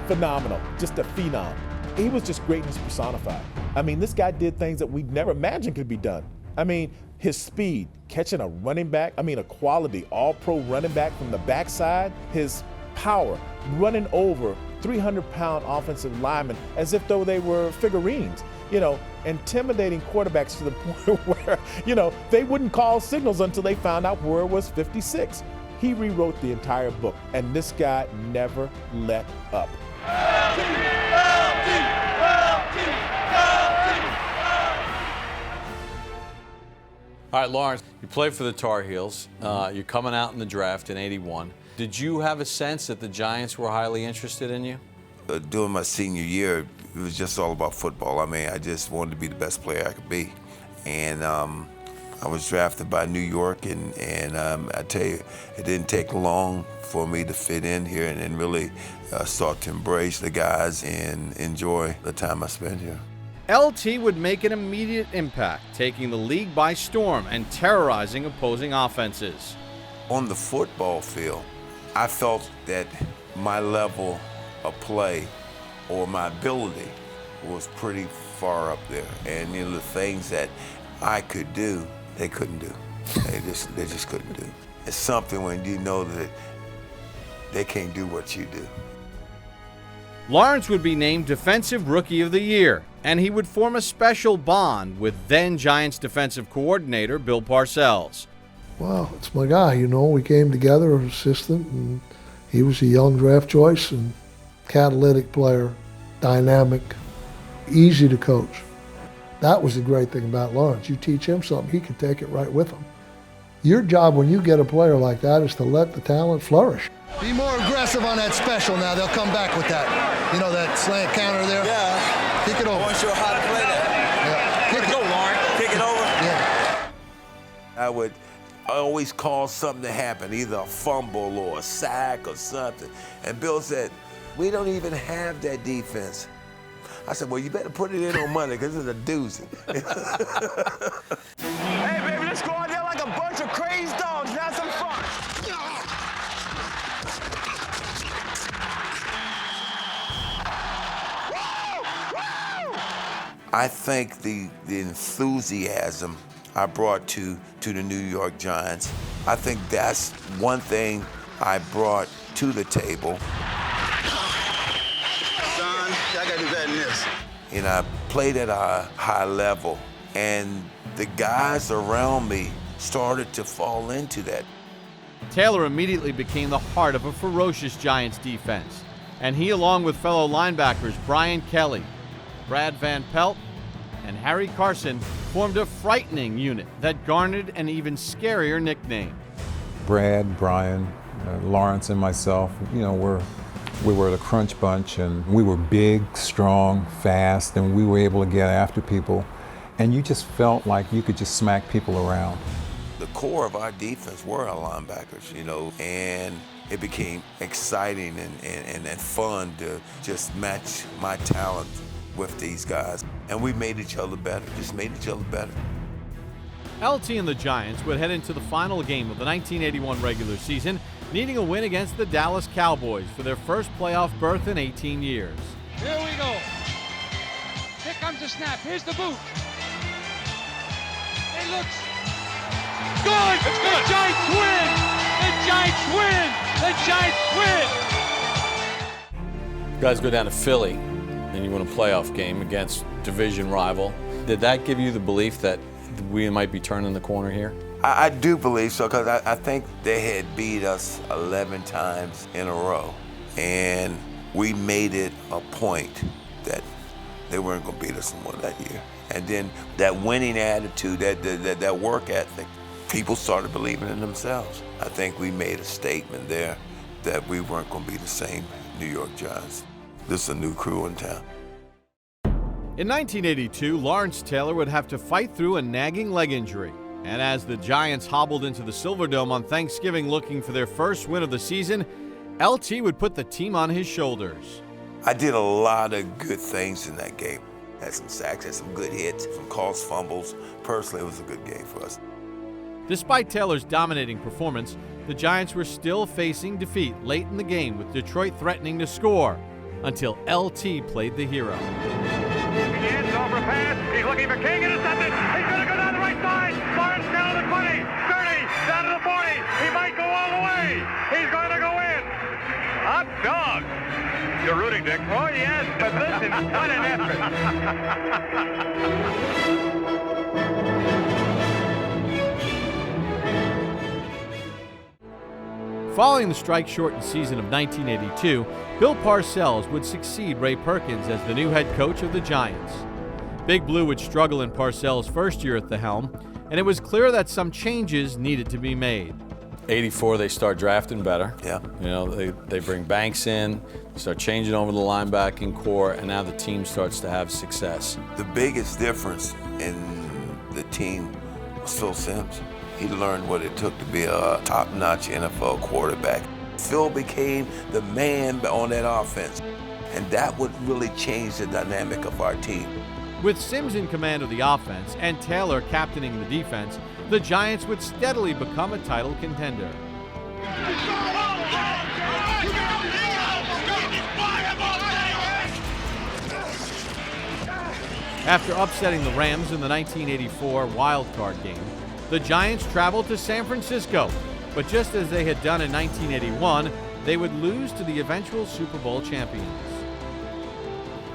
phenomenal, just a phenom. He was just greatness personified. I mean, this guy did things that we never imagined could be done. I mean, his speed, catching a running back, a quality all-pro running back from the backside, his power, running over 300-pound offensive linemen as if though they were figurines, intimidating quarterbacks to the point where, they wouldn't call signals until they found out where it was 56. He rewrote the entire book, and this guy never let up. All right, Lawrence, you played for the Tar Heels. You're coming out in the draft in '81. Did you have a sense that the Giants were highly interested in you? During my senior year, it was just all about football. I just wanted to be the best player I could be. And I was drafted by New York, and I tell you, it didn't take long for me to fit in here and really start to embrace the guys and enjoy the time I spent here. LT would make an immediate impact, taking the league by storm and terrorizing opposing offenses. On the football field, I felt that my level of play or my ability was pretty far up there. And the things that I could do, they couldn't do. They just couldn't do. It's something when you know that they can't do what you do. Lawrence would be named Defensive Rookie of the Year, and he would form a special bond with then Giants defensive coordinator Bill Parcells. Well, it's my guy, we came together as assistant, and he was a young draft choice and catalytic player, dynamic, easy to coach. That was the great thing about Lawrence. You teach him something, he can take it right with him. Your job when you get a player like that is to let the talent flourish. Be more aggressive on that special now. They'll come back with that. That slant counter there. Yeah. Kick it over. I want to show how to play that. Yeah. Kick it. Go, Lawrence. Kick it over. Yeah. I would always cause something to happen, either a fumble or a sack or something. And Bill said, we don't even have that defense. I said, well, you better put it in on Monday because it's a doozy. Hey, baby, let's go out there like a bunch of crazed dogs and have some fun. I think the enthusiasm I brought to the New York Giants, I think that's one thing I brought to the table. Son, I gotta do better than this. And I played at a high level, and the guys around me started to fall into that. Taylor immediately became the heart of a ferocious Giants defense, and he, along with fellow linebackers Brian Kelly, Brad Van Pelt, and Harry Carson, formed a frightening unit that garnered an even scarier nickname. Brad, Brian, Lawrence, and myself, we were the crunch bunch, and we were big, strong, fast, and we were able to get after people, and you just felt like you could just smack people around. The core of our defense were our linebackers, and it became exciting and fun to just match my talent with these guys. And we made each other better, just made each other better. LT and the Giants would head into the final game of the 1981 regular season, needing a win against the Dallas Cowboys for their first playoff berth in 18 years. Here we go. Here comes the snap. Here's the boot. It looks good. It's good. The Giants win. The Giants win. The Giants win. You guys go down to Philly, and you win a playoff game against division rival. Did that give you the belief that we might be turning the corner here? I do believe so, because I think they had beat us 11 times in a row. And we made it a point that they weren't going to beat us more that year. And then that winning attitude, that work ethic, people started believing in themselves. I think we made a statement there that we weren't going to be the same New York Giants. This is a new crew in town. In 1982, Lawrence Taylor would have to fight through a nagging leg injury. And as the Giants hobbled into the Silverdome on Thanksgiving looking for their first win of the season, LT would put the team on his shoulders. I did a lot of good things in that game. Had some sacks, had some good hits, some caused fumbles. Personally, it was a good game for us. Despite Taylor's dominating performance, the Giants were still facing defeat late in the game, with Detroit threatening to score until LT played the hero. Hands over pass. He's looking for King, intercepted. He's going to go down the right side. Lawrence down to the 20, 30, down to the 40. He might go all the way. He's going to go in. Hot dog. You're rooting, Dick. Oh, yes, but listen, what an effort. Following the strike-shortened season of 1982, Bill Parcells would succeed Ray Perkins as the new head coach of the Giants. Big Blue would struggle in Parcells' first year at the helm, and it was clear that some changes needed to be made. 84, they start drafting better. Yeah. You know, they bring Banks in, start changing over the linebacking core, and now the team starts to have success. The biggest difference in the team was Phil Simms. He learned what it took to be a top-notch NFL quarterback. Phil became the man on that offense, and that would really change the dynamic of our team. With Simms in command of the offense and Taylor captaining the defense, the Giants would steadily become a title contender. After upsetting the Rams in the 1984 wild card game, the Giants traveled to San Francisco, but just as they had done in 1981, they would lose to the eventual Super Bowl champions.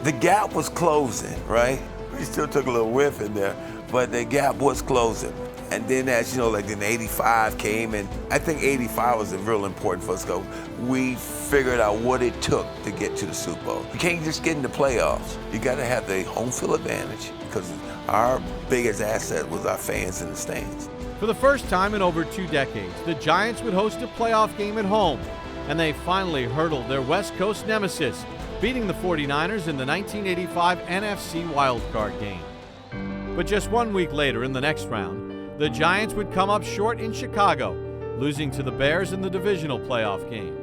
The gap was closing, right? We still took a little whiff in there, but the gap was closing. And then as you know, like then 85 came, and I think 85 was real important for us because we figured out what it took to get to the Super Bowl. You can't just get in the playoffs. You got to have the home field advantage because our biggest asset was our fans in the stands. For the first time in over 2 decades, the Giants would host a playoff game at home, and they finally hurdled their West Coast nemesis, beating the 49ers in the 1985 NFC wildcard game. But just 1 week later, in the next round, the Giants would come up short in Chicago, losing to the Bears in the divisional playoff game.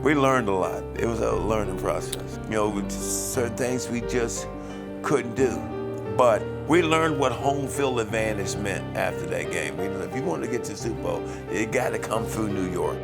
We learned a lot. It was a learning process. You know, with certain things we just couldn't do. But we learned what home field advantage meant after that game. If you wanted to get to the Super Bowl, you got to come through New York.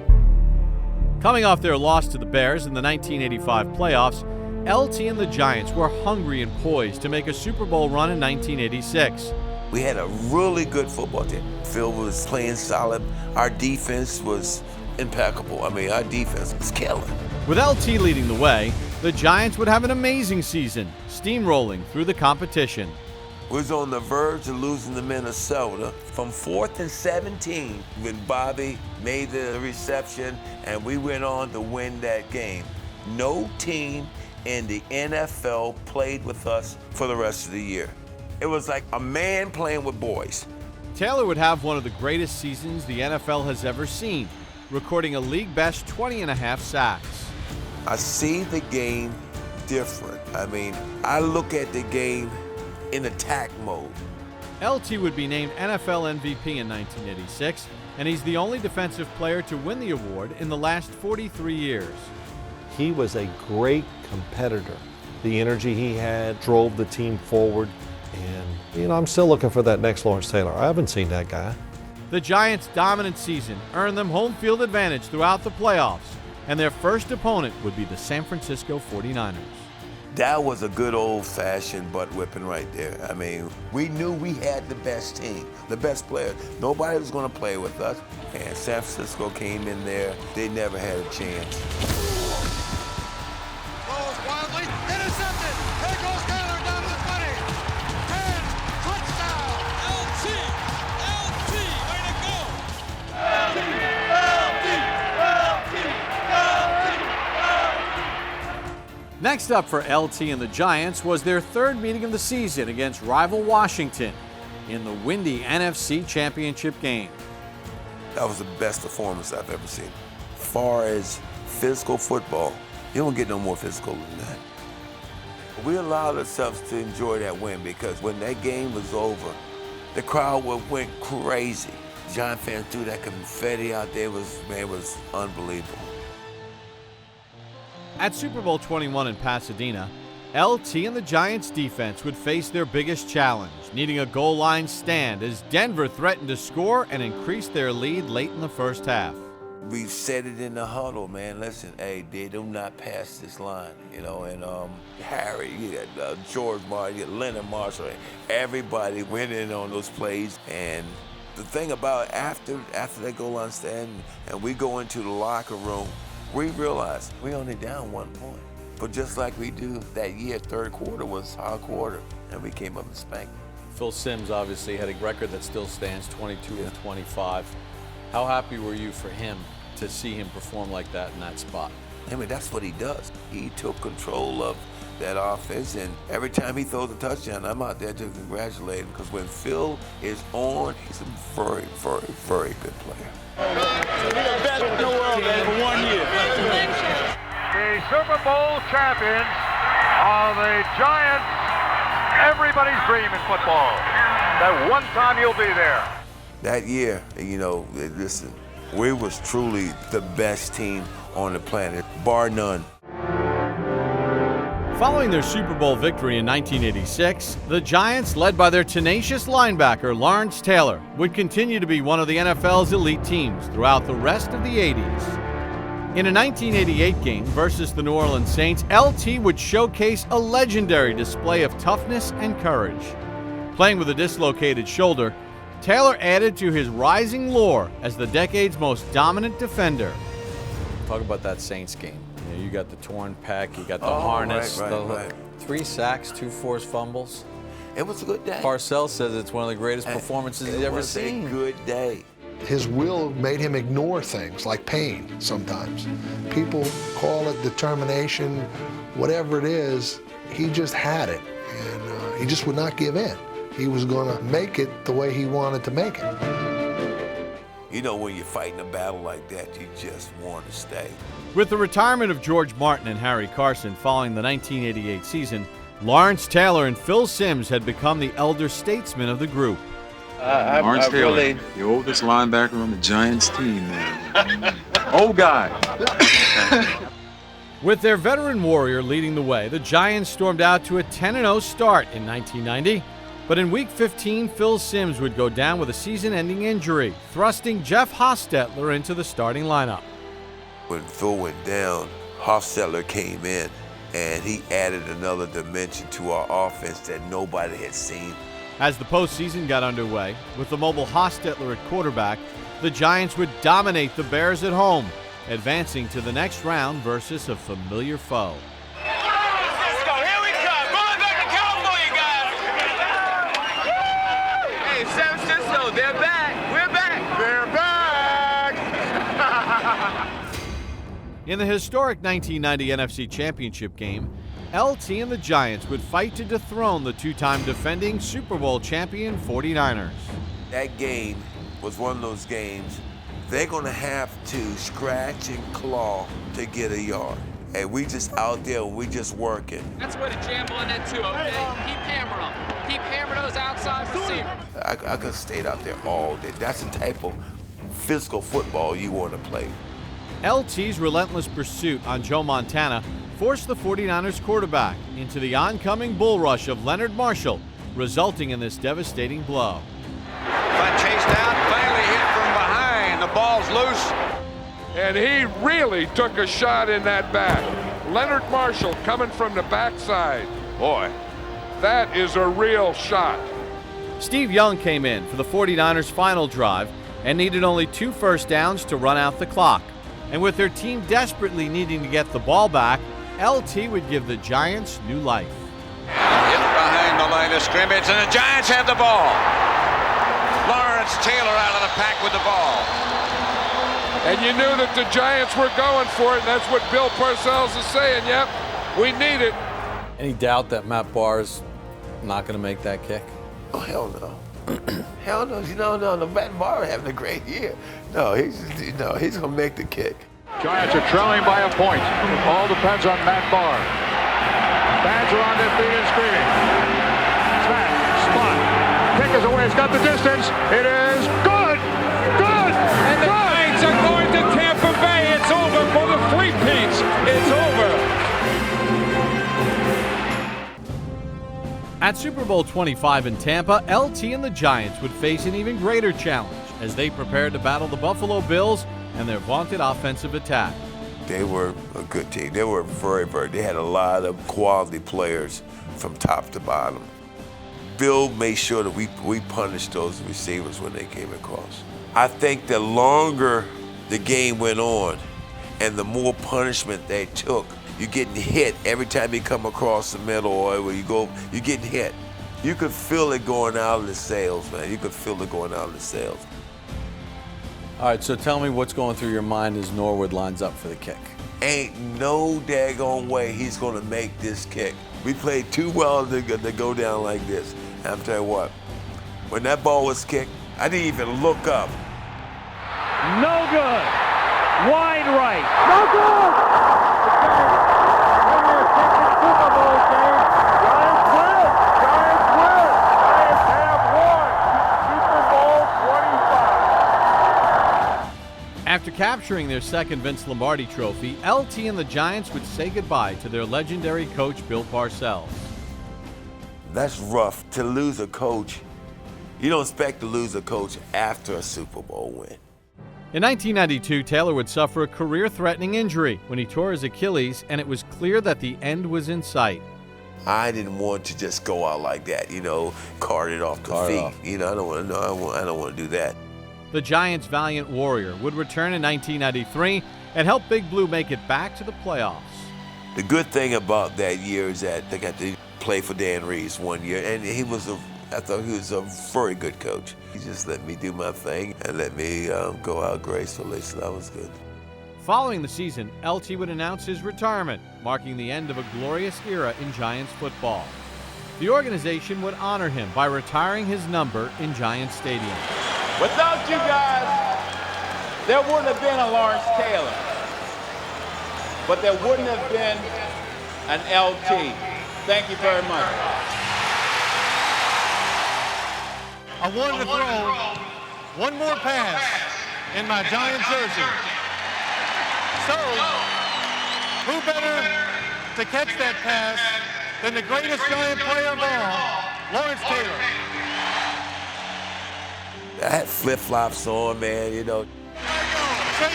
Coming off their loss to the Bears in the 1985 playoffs, LT and the Giants were hungry and poised to make a Super Bowl run in 1986. We had a really good football team. Phil was playing solid. Our defense was impeccable. I mean, our defense was killing. With LT leading the way, the Giants would have an amazing season, steamrolling through the competition. We was on the verge of losing to Minnesota from 4th and 17 when Bobby made the reception and we went on to win that game. No team in the NFL played with us for the rest of the year. It was like a man playing with boys. Taylor would have one of the greatest seasons the NFL has ever seen, recording a league-best 20.5 sacks. I see the game different. I mean, I look at the game in attack mode. LT would be named NFL MVP in 1986, and he's the only defensive player to win the award in the last 43 years. He was a great competitor. The energy he had drove the team forward, and I'm still looking for that next Lawrence Taylor. I haven't seen that guy. The Giants' dominant season earned them home field advantage throughout the playoffs, and their first opponent would be the San Francisco 49ers. That was a good old-fashioned butt whipping right there. I mean, we knew we had the best team, the best players. Nobody was going to play with us, and San Francisco came in there. They never had a chance. Throws wildly, intercepted. There goes Taylor down to the 20. 10, touchdown. LT, way to go. Next up for LT and the Giants was their third meeting of the season against rival Washington in the windy NFC Championship game. That was the best performance I've ever seen. As far as physical football, you don't get no more physical than that. We allowed ourselves to enjoy that win because when that game was over, the crowd went crazy. Giant fans threw that confetti out there. It was unbelievable. At Super Bowl XXI in Pasadena, LT and the Giants defense would face their biggest challenge, needing a goal line stand as Denver threatened to score and increase their lead late in the first half. We said it in the huddle, man. Listen, hey, they do not pass this line, you know. And Harry, you got George Martin, you got Leonard Marshall. Everybody went in on those plays. And the thing about after they goal line stand and we go into the locker room, we realize we only down 1 point. But just like we do that year, third quarter was our quarter, and we came up and spanked. Phil Simms obviously had a record that still stands, 22 of 25. How happy were you for him to see him perform like that in that spot? I mean, that's what he does. He took control of that offense, and every time he throws a touchdown, I'm out there to congratulate him, because when Phil is on, he's a very, very, very good player. Best in the world, man, for 1 year. The Super Bowl champions are the Giants. Everybody's dream in football. That one time you'll be there. That year, you know, listen, we was truly the best team on the planet, bar none. Following their Super Bowl victory in 1986, the Giants, led by their tenacious linebacker Lawrence Taylor, would continue to be one of the NFL's elite teams throughout the rest of the 80s. In a 1988 game versus the New Orleans Saints, LT would showcase a legendary display of toughness and courage. Playing with a dislocated shoulder, Taylor added to his rising lure as the decade's most dominant defender. Talk about that Saints game. You got the torn pec, you got the harness, right. 3 sacks, 2 forced fumbles. It was a good day. Parcells says it's one of the greatest performances he's ever seen. It was a good day. His will made him ignore things like pain sometimes. People call it determination, whatever it is, he just had it, and he just would not give in. He was going to make it the way he wanted to make it. You know, when you're fighting a battle like that, you just want to stay. With the retirement of George Martin and Harry Carson following the 1988 season, Lawrence Taylor and Phil Simms had become the elder statesmen of the group. Lawrence Taylor, the oldest linebacker on the Giants team, man. Old guy. With their veteran warrior leading the way, the Giants stormed out to a 10-0 start in 1990. But in Week 15, Phil Simms would go down with a season-ending injury, thrusting Jeff Hostetler into the starting lineup. When Phil went down, Hostetler came in, and he added another dimension to our offense that nobody had seen. As the postseason got underway, with the mobile Hostetler at quarterback, the Giants would dominate the Bears at home, advancing to the next round versus a familiar foe. Let's go, here we come. Going back to California, guys. Hey, San Francisco, they're back. We're back. They're back. In the historic 1990 NFC Championship game, LT and the Giants would fight to dethrone the two-time defending Super Bowl champion 49ers. That game was one of those games they're going to have to scratch and claw to get a yard. And we just out there, we just working. That's where to jam on that too, okay? Keep hammering them. Keep hammering those outside receivers. I could have stayed out there all day. That's the type of physical football you want to play. LT's relentless pursuit on Joe Montana forced the 49ers quarterback into the oncoming bull rush of Leonard Marshall, resulting in this devastating blow. But chased out, finally hit from behind. The ball's loose. And he really took a shot in that back. Leonard Marshall coming from the backside. Boy, that is a real shot. Steve Young came in for the 49ers' final drive and needed only 2 first downs to run out the clock. And with their team desperately needing to get the ball back, LT would give the Giants new life. Hit behind the line of scrimmage, and the Giants have the ball. Lawrence Taylor out of the pack with the ball. And you knew that the Giants were going for it, and that's what Bill Parcells is saying. Yep, we need it. Any doubt that Matt Barr's not going to make that kick? Oh, hell no. Hell no. No. Matt Barr having a great year. No, he's going to make the kick. Giants are trailing by a point. All depends on Matt Barr. Fans are on their feet and screaming. Snap, spot. Kick is away. It's got the distance. It is good. Good. And the Giants are going to Tampa Bay. It's over for the three-peats. It's over. At Super Bowl XXV in Tampa, LT and the Giants would face an even greater challenge as they prepared to battle the Buffalo Bills and their vaunted offensive attack. They were a good team. They were they had a lot of quality players from top to bottom. Bill made sure that we punished those receivers when they came across. I think the longer the game went on and the more punishment they took, you're getting hit every time you come across the middle or where you go, you're getting hit. You could feel it going out of the sails, man. You could feel it going out of the sails. All right, so tell me what's going through your mind as Norwood lines up for the kick. Ain't no daggone way he's gonna make this kick. We played too well to go down like this. And I'm telling you what, when that ball was kicked, I didn't even look up. No good. Wide right. No good. Super Bowl game. Giants win. Giants win. Giants have won Super Bowl XXV. After capturing their second Vince Lombardi trophy, LT and the Giants would say goodbye to their legendary coach, Bill Parcells. That's rough to lose a coach. You don't expect to lose a coach after a Super Bowl win. In 1992, Taylor would suffer a career-threatening injury when he tore his Achilles, and it was clear that the end was in sight. I didn't want to just go out like that, carted off the feet. I don't want to. I don't want to do that. The Giants' valiant warrior would return in 1993 and help Big Blue make it back to the playoffs. The good thing about that year is that they got to play for Dan Reeves one year, and I thought he was a very good coach. He just let me do my thing and let me go out gracefully, so that was good. Following the season, LT would announce his retirement, marking the end of a glorious era in Giants football. The organization would honor him by retiring his number in Giants Stadium. Without you guys, there wouldn't have been a Lawrence Taylor, but there wouldn't have been an LT. Thank you very much. I wanted to throw one more pass in my Giant jersey. So, who better to catch that pass than the greatest Giant player of all, Lawrence Taylor. I had flip-flops on, man, Straight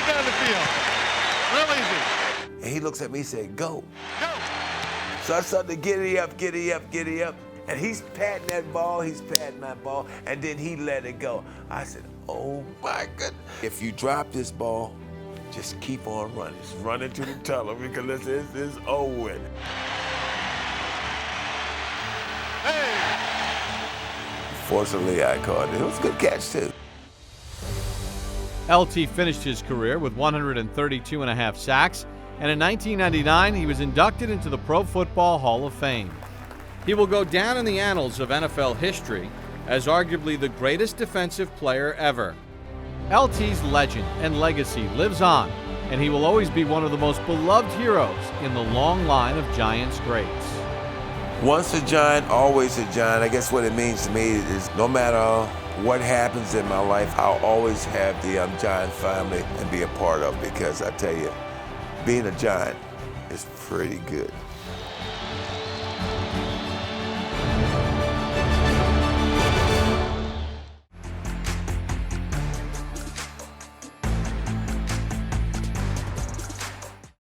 down the field. Real easy. And he looks at me and said, go. Go. So I started to giddy up. And he's patting that ball, and then he let it go. I said, oh my goodness. If you drop this ball, just keep on running. Just run into the tunnel because this is over. Hey! Fortunately, I caught it. It was a good catch, too. LT finished his career with 132.5 sacks, and in 1999, he was inducted into the Pro Football Hall of Fame. He will go down in the annals of NFL history as arguably the greatest defensive player ever. LT's legend and legacy lives on, and he will always be one of the most beloved heroes in the long line of Giants greats. Once a Giant, always a Giant. I guess what it means to me is no matter what happens in my life, I'll always have the Giant family and be a part of it, because I tell you, being a Giant is pretty good.